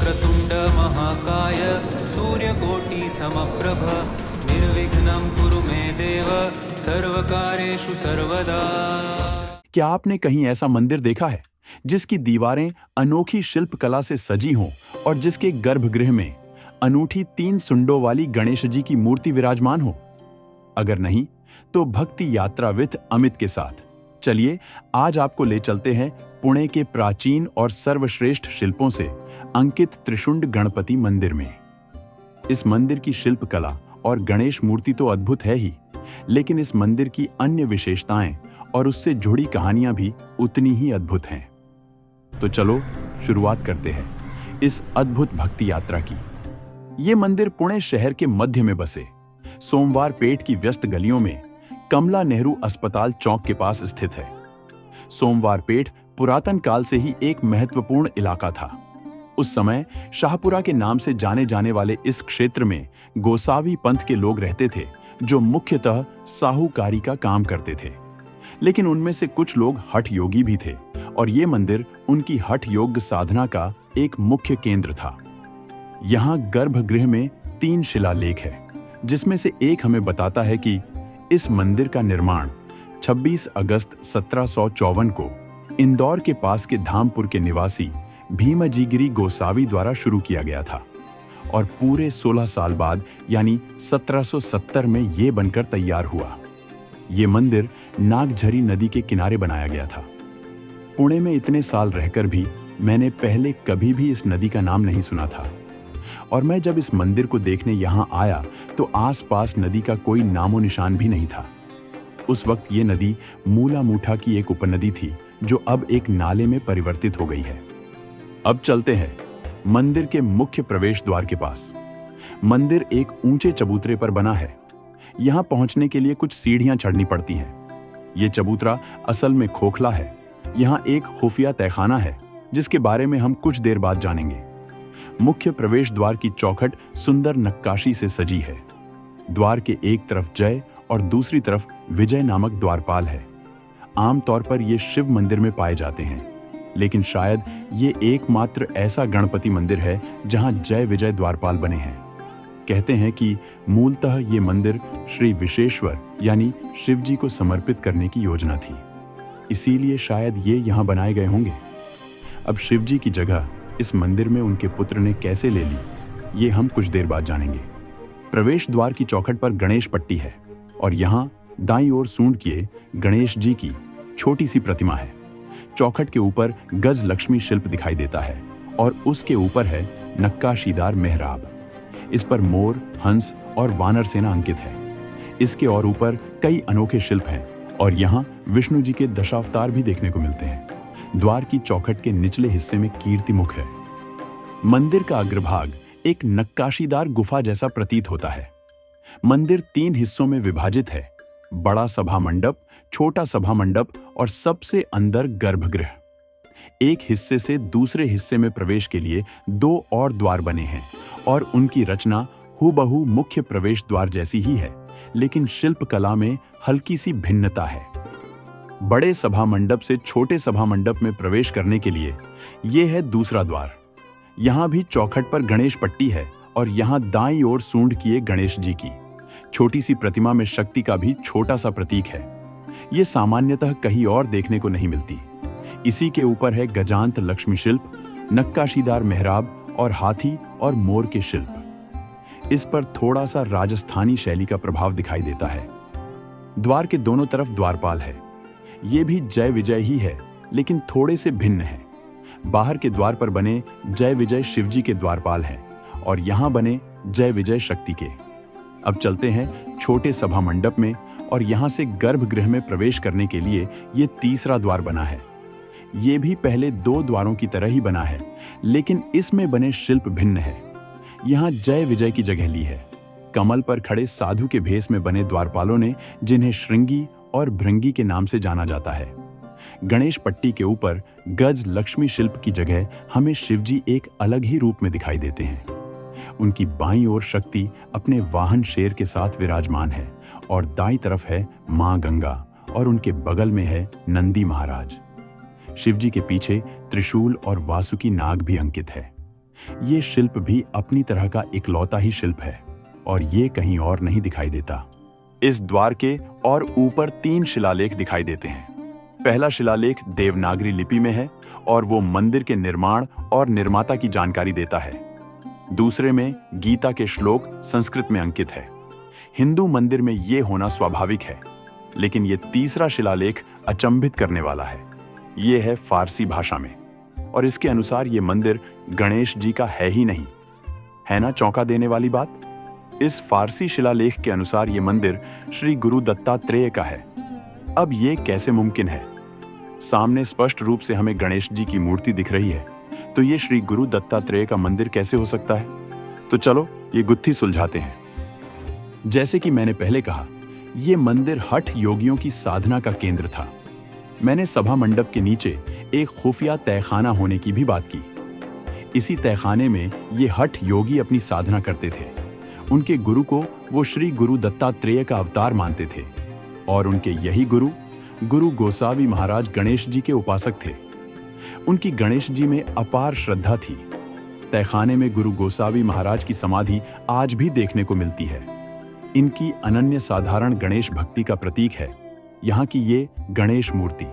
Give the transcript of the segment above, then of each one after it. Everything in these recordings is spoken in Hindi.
वक्रतुण्ड महाकाय सूर्यकोटि समप्रभ निर्विघ्नं कुरु मे देव सर्वकार्येषु सर्वदा। क्या आपने कहीं ऐसा मंदिर देखा है जिसकी दीवारें अनोखी शिल्पकला से सजी हों और जिसके गर्भगृह में अनूठी 3 सुंडों वाली गणेश जी की मूर्ति विराजमान हो? अगर नहीं तो भक्ति यात्रा विद अमित के साथ चलिए आज आपको ले चलते हैं पुणे के प्राचीन और सर्वश्रेष्ठ शिल्पों से अंकित त्रिशुंड गणपति मंदिर में। इस मंदिर की शिल्पकला और गणेश मूर्ति तो अद्भुत है ही, लेकिन इस मंदिर की अन्य विशेषताएं और उससे जुड़ी कहानियां भी उतनी ही अद्भुत हैं। तो चलो शुरुआत करते हैं इस अद्भुत भक्ति यात्रा की। ये मंदिर पुणे शहर के मध्य में बसे सोमवार पेट की व्यस्त गलियों में कमला नेहरू अस्पताल चौक के पास स्थित है। सोमवार पेट पुरातन काल से ही एक महत्वपूर्ण इलाका था। उस समय शाहपुरा के नाम से जाने जाने वाले इस क्षेत्र में गोसावी पंथ के लोग रहते थे, जो मुख्यतः साहूकारी का काम करते थे। लेकिन उनमें से कुछ लोग हठ योगी भी थे और ये मंदिर उनकी हठ योग साधना का एक मुख्य केंद्र था। यहाँ गर्भगृह में 3 शिलालेख है, जिसमें से एक हमें बताता है कि इस मंदिर का निर्माण 26 अगस्त 1754 को इंदौर के पास के धामपुर के निवासी भीमजीगिरी गोसावी द्वारा शुरू किया गया था और पूरे 16 साल बाद यानी 1770 में ये बनकर तैयार हुआ। ये मंदिर नागझरी नदी के किनारे बनाया गया था। पुणे में इतने साल रहकर भी मैंने पहले कभी भी इस नदी का नाम नहीं सुना था और मैं जब इस मंदिर को देखने यहाँ आया तो आसपास नदी का कोई नामो निशान भी नहीं था। उस वक्त ये नदी मूला मूठा की एक उपनदी थी, जो अब एक नाले में परिवर्तित हो गई है। अब चलते हैं मंदिर के मुख्य प्रवेश द्वार के पास। मंदिर एक ऊंचे चबूतरे पर बना है। यहाँ पहुंचने के लिए कुछ सीढ़ियां चढ़नी पड़ती हैं। ये चबूतरा असल में खोखला है। यहाँ एक खुफिया तहखाना है, जिसके बारे में हम कुछ देर बाद जानेंगे। मुख्य प्रवेश द्वार की चौखट सुंदर नक्काशी से सजी है। द्वार के एक तरफ जय और दूसरी तरफ विजय नामक द्वारपाल है। आमतौर पर ये शिव मंदिर में पाए जाते हैं, लेकिन शायद ये एकमात्र ऐसा गणपति मंदिर है जहां जय विजय द्वारपाल बने हैं। कहते हैं कि मूलतः ये मंदिर श्री विशेश्वर यानी शिव जी को समर्पित करने की योजना थी, इसीलिए शायद ये यहाँ बनाए गए होंगे। अब शिव जी की जगह इस मंदिर में उनके पुत्र ने कैसे ले ली, ये हम कुछ देर बाद जानेंगे। प्रवेश द्वार की चौखट पर गणेश पट्टी है और यहाँ दाईं ओर सूंड किए गणेश जी की छोटी सी प्रतिमा है। चौखट के ऊपर गज लक्ष्मी शिल्प दिखाई देता है और उसके ऊपर है नक्काशीदार मेहराब। इस पर मोर, हंस और वानर सेना अंकित है। इसके और ऊपर कई अनोखे शिल्प हैं और यहाँ विष्णु जी के दशावतार भी देखने को मिलते हैं। द्वार की चौखट के निचले हिस्से में कीर्ति मुख है। मंदिर का अग्रभाग एक नक्काशीदार गुफा जैसा प्रतीत होता है। मंदिर 3 हिस्सों में विभाजित है: बड़ा सभा मंडप, छोटा सभा मंडप और सबसे अंदर गर्भगृह। एक हिस्से से दूसरे हिस्से में प्रवेश के लिए 2 और द्वार बने हैं और उनकी रचना हूबहू मुख्य प्रवेश द्वार जैसी ही है, लेकिन शिल्पकला में हल्की सी भिन्नता है। बड़े सभा मंडप से छोटे सभा मंडप में प्रवेश करने के लिए यह है दूसरा द्वार। यहाँ भी चौखट पर गणेश पट्टी है और यहाँ दाईं ओर सूंड किए गणेश जी की छोटी सी प्रतिमा में शक्ति का भी छोटा सा प्रतीक है। ये सामान्यतः कहीं और देखने को नहीं मिलती। इसी के ऊपर है गजांत लक्ष्मी शिल्प, नक्काशीदार मेहराब और हाथी और मोर के शिल्प। इस पर थोड़ा सा राजस्थानी शैली का प्रभाव दिखाई देता है। द्वार के दोनों तरफ द्वारपाल है। ये भी जय विजय ही है, लेकिन थोड़े से भिन्न है। बाहर के द्वार पर बने जय विजय शिवजी के द्वारपाल हैं और यहाँ बने जय विजय शक्ति के। अब चलते हैं छोटे सभा मंडप में और यहाँ से गर्भगृह में प्रवेश करने के लिए ये तीसरा द्वार बना है। ये भी पहले 2 द्वारों की तरह ही बना है, लेकिन इसमें बने शिल्प भिन्न है। यहाँ जय विजय की जगह ली है। कमल पर खड़े साधु के भेष में बने द्वारपालों ने, जिन्हें श्रृंगी और भृंगी के नाम से जाना जाता है। गणेश पट्टी के ऊपर गज लक्ष्मी शिल्प की जगह हमें शिवजी एक अलग ही रूप में दिखाई देते हैं। उनकी बाईं ओर शक्ति अपने वाहन शेर के साथ विराजमान है और दाईं तरफ है मां गंगा और उनके बगल में है नंदी महाराज। शिवजी के पीछे त्रिशूल और वासुकी नाग भी अंकित है। ये शिल्प भी अपनी तरह का इकलौता ही शिल्प है और ये कहीं और नहीं दिखाई देता। इस द्वार के और ऊपर 3 शिलालेख दिखाई देते हैं। पहला शिलालेख देवनागरी लिपि में है और वो मंदिर के निर्माण और निर्माता की जानकारी देता है। दूसरे में गीता के श्लोक संस्कृत में अंकित है। हिंदू मंदिर में ये होना स्वाभाविक है, लेकिन ये तीसरा शिलालेख अचंभित करने वाला है। ये है फारसी भाषा में और इसके अनुसार ये मंदिर गणेश जी का है ही नहीं। है ना चौंका देने वाली बात? इस फारसी शिलालेख के अनुसार ये मंदिर श्री गुरु दत्तात्रेय का है। अब ये कैसे मुमकिन है? सामने स्पष्ट रूप से हमें गणेश जी की मूर्ति दिख रही है, तो ये श्री गुरु दत्तात्रेय का मंदिर कैसे हो सकता है? तो चलो ये गुत्थी सुलझाते हैं। जैसे कि मैंने पहले कहा, ये मंदिर हठ योगियों की साधना का केंद्र था। मैंने सभा मंडप के नीचे एक खुफिया तहखाना होने की भी बात की। इसी तहखाने में ये हठ योगी अपनी साधना करते थे। उनके गुरु को वो श्री गुरु दत्तात्रेय का अवतार मानते थे और उनके यही गुरु गोसावी महाराज गणेश जी के उपासक थे। उनकी गणेश जी में अपार श्रद्धा थी। तहखाने में गुरु गोसावी महाराज की समाधि आज भी देखने को मिलती है। इनकी अनन्य साधारण गणेश भक्ति का प्रतीक है यहाँ की ये गणेश मूर्ति।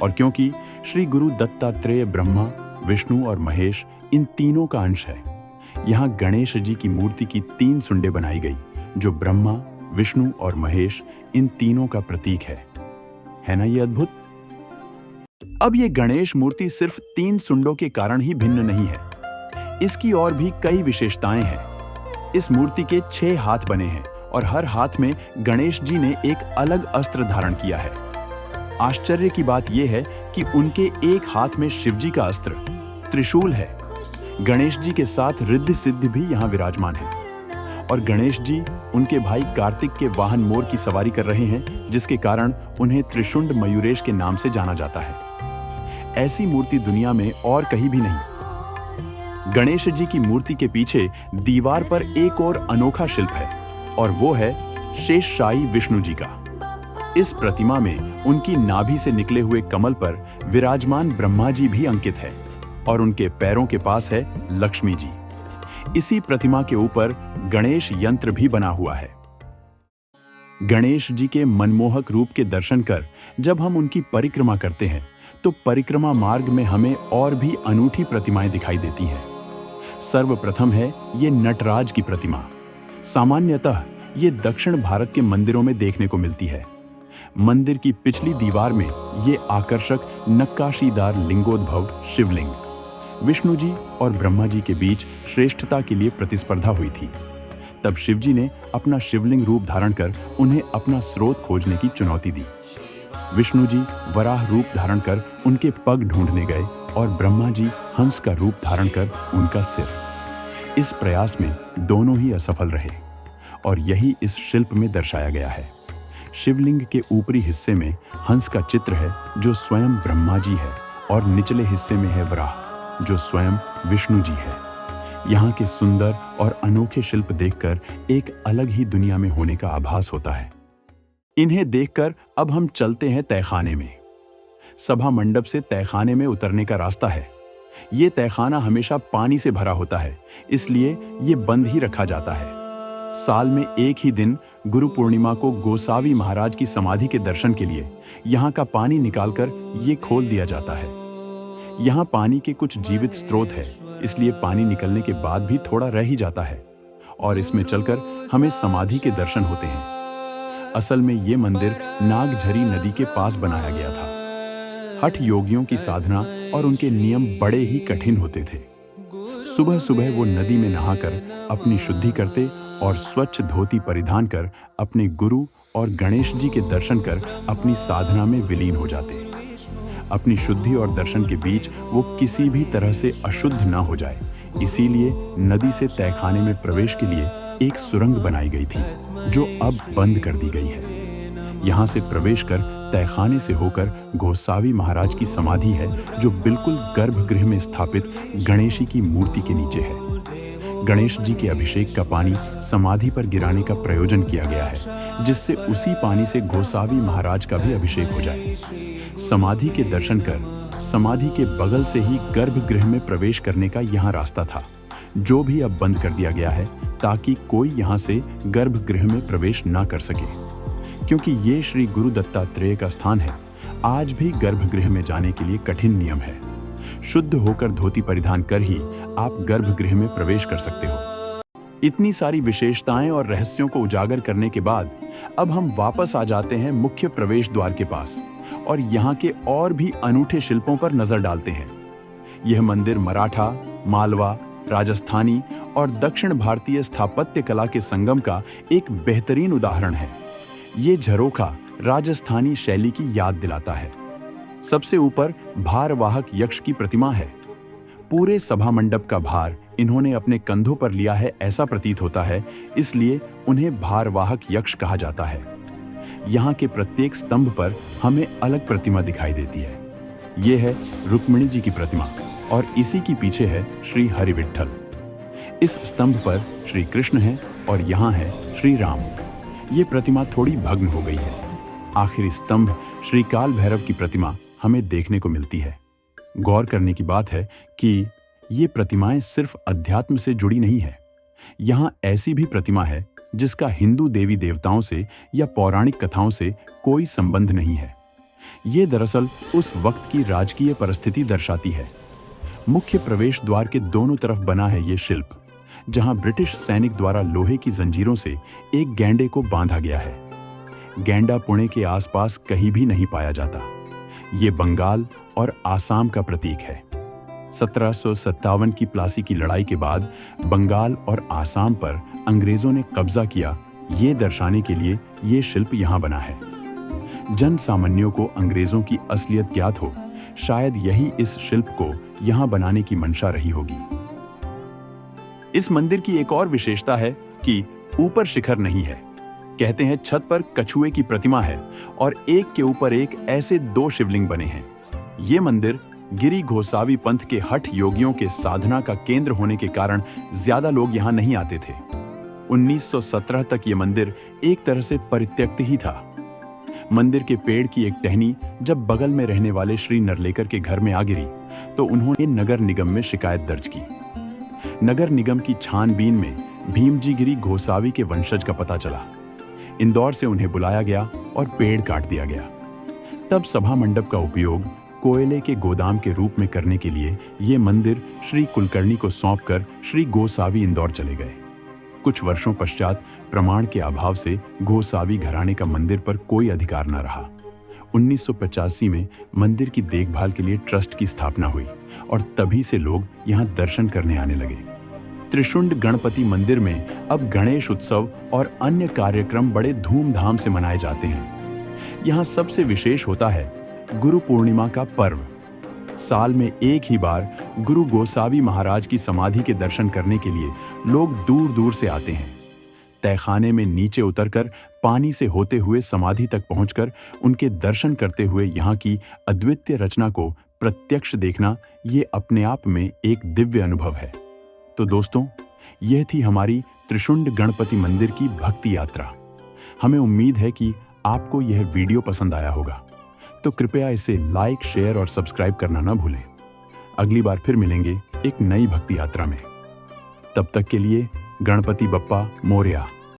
और क्योंकि श्री गुरु दत्तात्रेय ब्रह्मा, विष्णु और महेश इन तीनों का अंश है, यहाँ गणेश जी की मूर्ति की 3 सुंडें बनाई गई, जो ब्रह्मा, विष्णु और महेश इन तीनों का प्रतीक है ना ये अद्भुत? अब ये गणेश मूर्ति सिर्फ 3 सुंडों के कारण ही भिन्न नहीं है। इसकी और भी कई विशेषताएं हैं। इस मूर्ति के 6 हाथ बने हैं और हर हाथ में गणेश जी ने एक अलग अस्त्र धारण किया है। आश्चर्य की बात यह है कि उनके एक हाथ में शिवजी का अस्त्र त्रिशूल है। गणेश जी के साथ रिद्धि सिद्धि भी यहाँ विराजमान है और गणेश जी उनके भाई कार्तिक के वाहन मोर की सवारी कर रहे हैं, जिसके कारण उन्हें त्रिशुंड मयूरेश के नाम से जाना जाता है। ऐसी मूर्ति दुनिया में और कहीं भी नहीं। गणेश जी की मूर्ति के पीछे दीवार पर एक और अनोखा शिल्प है और वो है शेषशायी विष्णु जी का। इस प्रतिमा में उनकी नाभि से निकले हुए कमल पर विराजमान ब्रह्मा जी भी अंकित है और उनके पैरों के पास है लक्ष्मी जी। इसी प्रतिमा के ऊपर गणेश यंत्र भी बना हुआ है। गणेश जी के मनमोहक रूप के दर्शन कर जब हम उनकी परिक्रमा करते हैं तो परिक्रमा मार्ग में हमें और भी अनूठी प्रतिमाएं दिखाई देती हैं। सर्वप्रथम है ये नटराज की प्रतिमा। सामान्यतः ये दक्षिण भारत के मंदिरों में देखने को मिलती है। मंदिर की पिछली दीवार में ये आकर्षक नक्काशीदार लिंगोद्भव शिवलिंग विष्णु जी और ब्रह्मा जी के बीच श्रेष्ठता के लिए प्रतिस्पर्धा हुई थी। तब शिवजी ने अपना शिवलिंग रूप धारण कर उन्हें अपना स्रोत खोजने की चुनौती दी। विष्णु जी वराह रूप धारण कर उनके पग ढूंढने गए और ब्रह्मा जी हंस का रूप धारण कर उनका सिर। इस प्रयास में दोनों ही असफल रहे और यही इस शिल्प में दर्शाया गया है। शिवलिंग के ऊपरी हिस्से में हंस का चित्र है जो स्वयं ब्रह्मा जी है और निचले हिस्से में है वराह जो स्वयं विष्णु जी है। यहाँ के सुंदर और अनोखे शिल्प देखकर एक अलग ही दुनिया में होने का आभास होता है। इन्हें देखकर अब हम चलते हैं तहखाने में। सभा मंडप से तहखाने में उतरने का रास्ता है। ये तहखाना हमेशा पानी से भरा होता है, इसलिए ये बंद ही रखा जाता है। साल में एक ही दिन गुरु पूर्णिमा को गोसावी महाराज की समाधि के दर्शन के लिए यहाँ का पानी निकालकर ये खोल दिया जाता है। यहाँ पानी के कुछ जीवित स्रोत है, इसलिए पानी निकलने के बाद भी थोड़ा रह ही जाता है और इसमें चलकर हमें समाधि के दर्शन होते हैं। असल में ये मंदिर नागझरी नदी के पास बनाया गया था। हठ योगियों की साधना और उनके नियम बड़े ही कठिन होते थे। सुबह सुबह वो नदी में नहाकर अपनी शुद्धि करते और स्वच्छ धोती परिधान कर अपने गुरु और गणेश जी के दर्शन कर अपनी साधना में विलीन हो जाते। अपनी शुद्धि और दर्शन के बीच वो किसी भी तरह से अशुद्ध ना हो जाए, इसीलिए नदी से तहखाने में प्रवेश के लिए एक सुरंग बनाई गई थी जो अब बंद कर दी गई है। यहाँ से प्रवेश कर तहखाने से होकर गोसावी महाराज की समाधि है जो बिल्कुल गर्भगृह में स्थापित गणेशी की मूर्ति के नीचे है। गणेश जी के अभिषेक का पानी समाधि पर गिराने का प्रयोजन किया गया है, जिससे उसी पानी से गोसावी महाराज का भी अभिषेक हो जाए। समाधि के दर्शन कर समाधि के बगल से ही गर्भगृह में प्रवेश करने का यहाँ रास्ता था, जो भी अब बंद कर दिया गया है ताकि कोई यहाँ से गर्भगृह में प्रवेश ना कर सके। क्योंकि ये श्री गुरु दत्तात्रेय का स्थान है, आज भी गर्भगृह में जाने के लिए कठिन नियम है। शुद्ध होकर धोती परिधान कर ही आप गर्भगृह में प्रवेश कर सकते हो। इतनी सारी विशेषताएं और रहस्यों को उजागर करने के बाद अब हम वापस आ जाते हैं मुख्य प्रवेश द्वार के पास और यहाँ के और भी अनूठे शिल्पों पर नजर डालते हैं। यह मंदिर मराठा, मालवा, राजस्थानी और दक्षिण भारतीय स्थापत्य कला के संगम का एक बेहतरीन उदाहरण है। ये झरोखा राजस्थानी शैली की याद दिलाता है। सबसे ऊपर भारवाहक यक्ष की प्रतिमा है। पूरे सभा मंडप का भार इन्होंने अपने कंधों पर लिया है, ऐसा प्रतीत होता है, इसलिए उन्हें भारवाहक यक्ष कहा जाता है। यहाँ के प्रत्येक स्तंभ पर हमें अलग प्रतिमा दिखाई देती है। ये है रुक्मिणी जी की प्रतिमा और इसी के पीछे है श्री हरिविठ्ठल। इस स्तंभ पर श्री कृष्ण है और यहाँ है श्री राम। ये प्रतिमा थोड़ी भग्न हो गई है। आखिरी स्तंभ श्री काल भैरव की प्रतिमा हमें देखने को मिलती है। गौर करने की बात है कि ये प्रतिमाएं सिर्फ अध्यात्म से जुड़ी नहीं है। यहाँ ऐसी भी प्रतिमा है जिसका हिंदू देवी देवताओं से या पौराणिक कथाओं से कोई संबंध नहीं है। ये दरअसल उस वक्त की राजकीय परिस्थिति दर्शाती है। मुख्य प्रवेश द्वार के दोनों तरफ बना है ये शिल्प, जहाँ ब्रिटिश सैनिक द्वारा लोहे की जंजीरों से एक गैंडे को बांधा गया है। गैंडा पुणे के आसपास कहीं भी नहीं पाया जाता। ये बंगाल और आसाम का प्रतीक है। 1757 की प्लासी की लड़ाई के बाद बंगाल और आसाम पर अंग्रेजों ने कब्जा किया, ये दर्शाने के लिए ये शिल्प यहाँ बना है। जन सामान्यों को अंग्रेजों की असलियत ज्ञात हो, शायद यही इस शिल्प को यहाँ बनाने की मंशा रही होगी। इस मंदिर की एक और विशेषता है कि ऊपर शिखर नहीं है। कहते हैं छत पर कछुए की प्रतिमा है और एक के ऊपर एक ऐसे 2 शिवलिंग बने हैं। ये मंदिर गिरी घोसावी पंथ के हठ योगियों के साधना का केंद्र होने के कारण ज्यादा लोग यहाँ नहीं आते थे। 1917 तक ये मंदिर एक तरह से परित्यक्त ही था। मंदिर के पेड़ की एक टहनी जब बगल में रहने वाले श्री नरलेकर के घर में आ गिरी तो उन्होंने नगर निगम में शिकायत दर्ज की। नगर निगम की छानबीन में भीमजी गिरी घोसावी के वंशज का पता चला। इंदौर से उन्हें बुलाया गया और पेड़ काट दिया गया। तब सभा मंडप का उपयोग कोयले के गोदाम के रूप में करने के लिए ये मंदिर श्री कुलकर्णी को सौंपकर श्री गोसावी इंदौर चले गए। कुछ वर्षों पश्चात प्रमाण के अभाव से गोसावी घराने का मंदिर पर कोई अधिकार न रहा। 1985 में मंदिर की देखभाल के लिए ट्रस्ट की स्थापना हुई और तभी से लोग यहाँ दर्शन करने आने लगे। त्रिशुंड गणपति मंदिर में अब गणेश उत्सव और अन्य कार्यक्रम बड़े धूमधाम से मनाए जाते हैं। यहाँ सबसे विशेष होता है गुरु पूर्णिमा का पर्व। साल में एक ही बार गुरु गोसावी महाराज की समाधि के दर्शन करने के लिए लोग दूर दूर से आते हैं। तहखाने में नीचे उतरकर पानी से होते हुए समाधि तक पहुंचकर उनके दर्शन करते हुए यहाँ की अद्वितीय रचना को प्रत्यक्ष देखना ये अपने आप में एक दिव्य अनुभव है। तो दोस्तों, यह थी हमारी त्रिशुंड गणपति मंदिर की भक्ति यात्रा। हमें उम्मीद है कि आपको यह वीडियो पसंद आया होगा, तो कृपया इसे लाइक, शेयर और सब्सक्राइब करना ना भूलें। अगली बार फिर मिलेंगे एक नई भक्ति यात्रा में। तब तक के लिए गणपति बप्पा मोरया।